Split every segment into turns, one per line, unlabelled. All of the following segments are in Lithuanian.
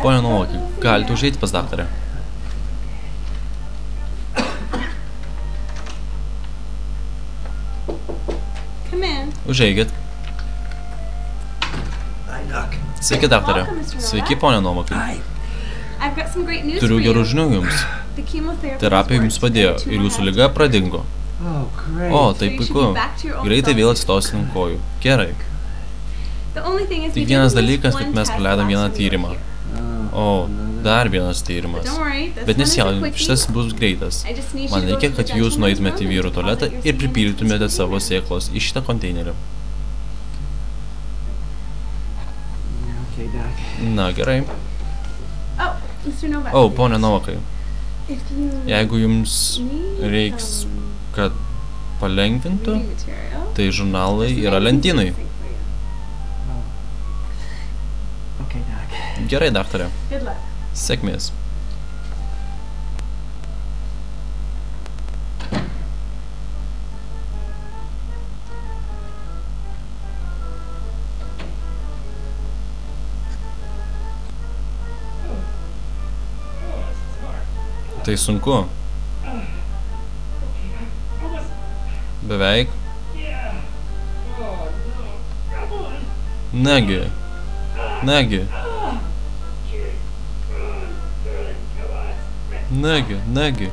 Pone Novakai, galite užeiti pas daktarę. Užeikit. Sveiki, daktarė. Sveiki, pone Novakai. Turiu gerų žinių jums. Terapija jums padėjo ir jūsų liga pradingo. O, tai puiku. Greitai vėl atsitosi ant kojų. Gerai. Tik vienas dalykas, kad mes praleidom vieną tyrimą. O, dar vienas tyrimas. Bet nesijaudink, šitas bus greitas. Man reikia, kad jūs nueitumėte į vyrų tualetą ir pripildytumėte savo sėklos į šitą konteinerį. Na, gerai. O, pone Novakai. Jeigu jums reiks, kad palengvintų, tai žurnalai yra lentynai. Gerai, daktarė. Sėkmės. Tai sunku. Beveik. Negi. Negi. Negi, negi.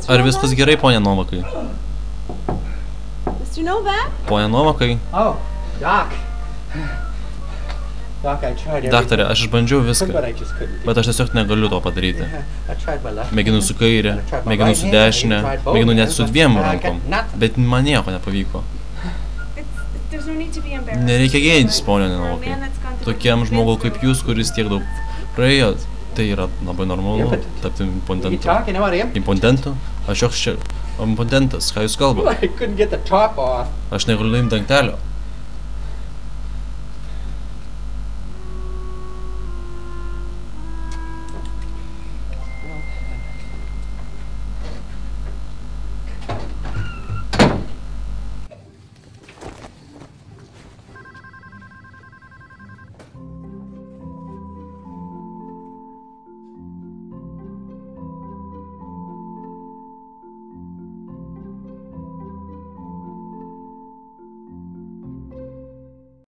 Ar viskas gerai, ponė Novakai? Ponė Novakai? Daktarė, aš išbandžiau viską, bet aš tiesiog negaliu to padaryti. Mėginu su kairė, mėginu su dešinė, mėginu net su dviem rankom, bet man nieko nepavyko. Nereikia gėdytis, ponė Novakai. Tokiam žmogui kaip jūs, kuris tiek daug praėjo, tai yra labai normalu tapti impotentu. Impotentu? Aš joks čia impotentas, ką jūs kalbate? Aš negaliu imti dangtelio.